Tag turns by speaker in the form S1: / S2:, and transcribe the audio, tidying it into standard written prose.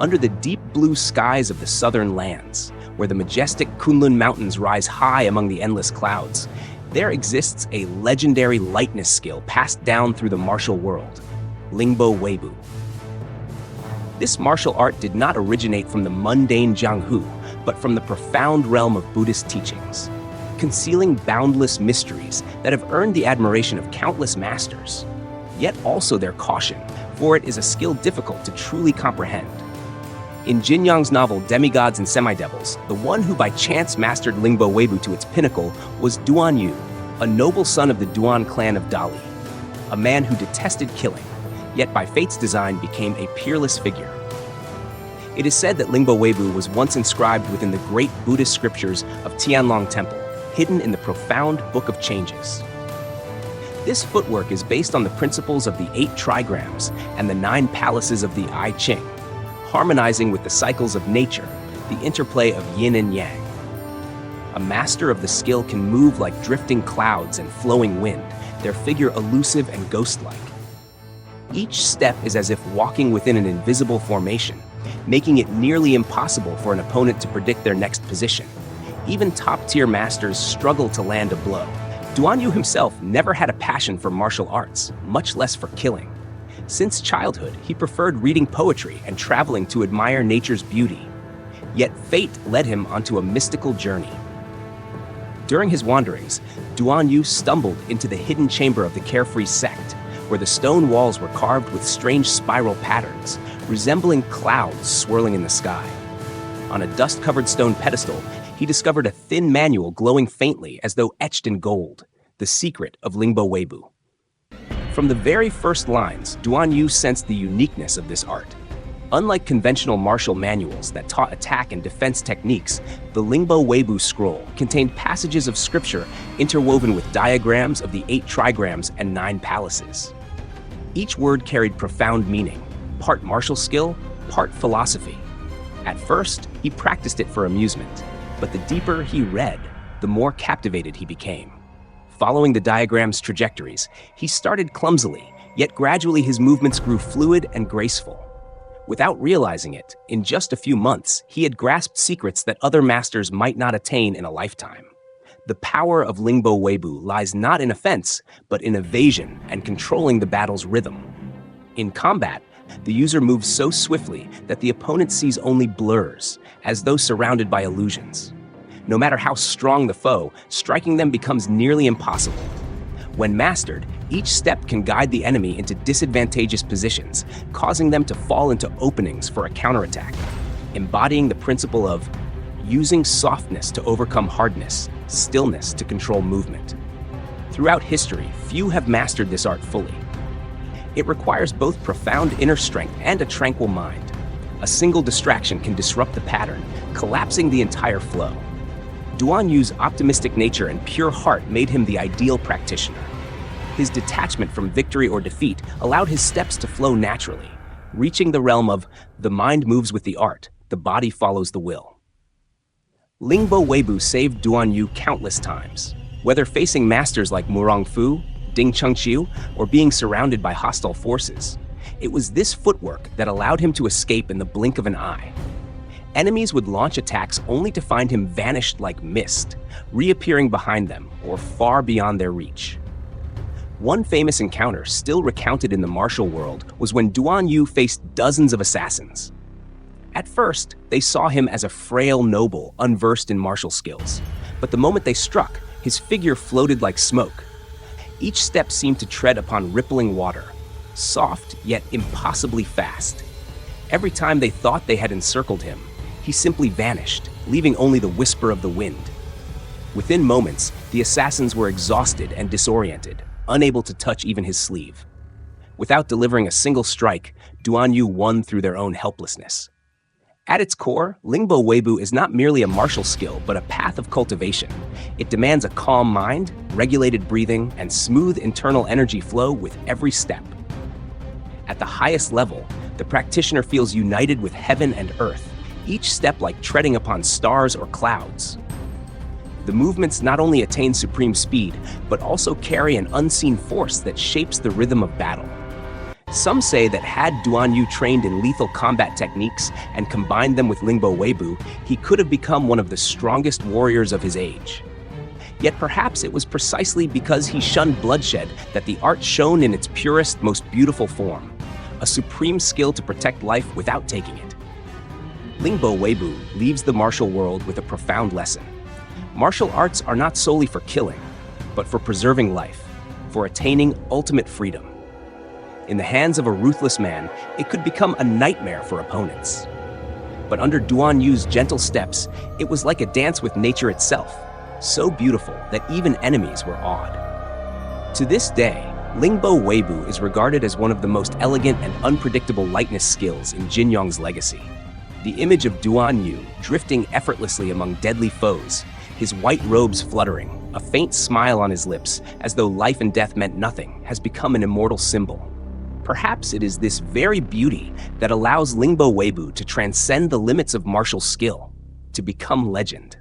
S1: Under the deep blue skies of the southern lands, where the majestic Kunlun Mountains rise high among the endless clouds, there exists a legendary lightness skill passed down through the martial world, Ling Ba Wei Bu. This martial art did not originate from the mundane Jianghu, but from the profound realm of Buddhist teachings, concealing boundless mysteries that have earned the admiration of countless masters, yet also their caution, for it is a skill difficult to truly comprehend. In Jin Yang's novel Demigods and Semidevils, the one who by chance mastered Ling Ba Wei Bu to its pinnacle was Duan Yu, a noble son of the Duan clan of Dali, a man who detested killing, yet by fate's design became a peerless figure. It is said that Ling Ba Wei Bu was once inscribed within the great Buddhist scriptures of Tianlong Temple, hidden in the profound Book of Changes. This footwork is based on the principles of the 8 trigrams and the 9 palaces of the I Ching, harmonizing with the cycles of nature, the interplay of yin and yang. A master of the skill can move like drifting clouds and flowing wind, their figure elusive and ghost-like. Each step is as if walking within an invisible formation, making it nearly impossible for an opponent to predict their next position. Even top-tier masters struggle to land a blow. Duan Yu himself never had a passion for martial arts, much less for killing. Since childhood, he preferred reading poetry and traveling to admire nature's beauty. Yet fate led him onto a mystical journey. During his wanderings, Duan Yu stumbled into the hidden chamber of the Carefree sect, where the stone walls were carved with strange spiral patterns, resembling clouds swirling in the sky. On a dust-covered stone pedestal, he discovered a thin manual glowing faintly as though etched in gold, the secret of Ling Ba Wei Bu. From the very first lines, Duan Yu sensed the uniqueness of this art. Unlike conventional martial manuals that taught attack and defense techniques, the Ling Ba Wei Bu scroll contained passages of scripture interwoven with diagrams of the 8 trigrams and 9 palaces. Each word carried profound meaning, part martial skill, part philosophy. At first, he practiced it for amusement, but the deeper he read, the more captivated he became. Following the diagram's trajectories, he started clumsily, yet gradually his movements grew fluid and graceful. Without realizing it, in just a few months, he had grasped secrets that other masters might not attain in a lifetime. The power of Ling Ba Wei Bu lies not in offense, but in evasion and controlling the battle's rhythm. In combat, the user moves so swiftly that the opponent sees only blurs, as though surrounded by illusions. No matter how strong the foe, striking them becomes nearly impossible. When mastered, each step can guide the enemy into disadvantageous positions, causing them to fall into openings for a counterattack, embodying the principle of using softness to overcome hardness, stillness to control movement. Throughout history, few have mastered this art fully. It requires both profound inner strength and a tranquil mind. A single distraction can disrupt the pattern, collapsing the entire flow. Duan Yu's optimistic nature and pure heart made him the ideal practitioner. His detachment from victory or defeat allowed his steps to flow naturally, reaching the realm of the mind moves with the art, the body follows the will. Ling Ba Wei Bu saved Duan Yu countless times. Whether facing masters like Murong Fu, Ding Chengqiu, or being surrounded by hostile forces, it was this footwork that allowed him to escape in the blink of an eye. Enemies would launch attacks only to find him vanished like mist, reappearing behind them or far beyond their reach. One famous encounter still recounted in the martial world was when Duan Yu faced dozens of assassins. At first, they saw him as a frail noble unversed in martial skills, but the moment they struck, his figure floated like smoke. Each step seemed to tread upon rippling water, soft yet impossibly fast. Every time they thought they had encircled him, he simply vanished, leaving only the whisper of the wind. Within moments, the assassins were exhausted and disoriented, unable to touch even his sleeve. Without delivering a single strike, Duan Yu won through their own helplessness. At its core, Ling Ba Wei Bu is not merely a martial skill, but a path of cultivation. It demands a calm mind, regulated breathing, and smooth internal energy flow with every step. At the highest level, the practitioner feels united with heaven and earth, each step like treading upon stars or clouds. The movements not only attain supreme speed, but also carry an unseen force that shapes the rhythm of battle. Some say that had Duan Yu trained in lethal combat techniques and combined them with Ling Ba Wei Bu, he could have become one of the strongest warriors of his age. Yet perhaps it was precisely because he shunned bloodshed that the art shone in its purest, most beautiful form, a supreme skill to protect life without taking it. Ling Ba Wei Bu leaves the martial world with a profound lesson. Martial arts are not solely for killing, but for preserving life, for attaining ultimate freedom. In the hands of a ruthless man, it could become a nightmare for opponents. But under Duan Yu's gentle steps, it was like a dance with nature itself, so beautiful that even enemies were awed. To this day, Ling Ba Wei Bu is regarded as one of the most elegant and unpredictable lightness skills in Jin Yong's legacy. The image of Duan Yu drifting effortlessly among deadly foes, his white robes fluttering, a faint smile on his lips, as though life and death meant nothing, has become an immortal symbol. Perhaps it is this very beauty that allows Ling Ba Wei Bu to transcend the limits of martial skill, to become legend.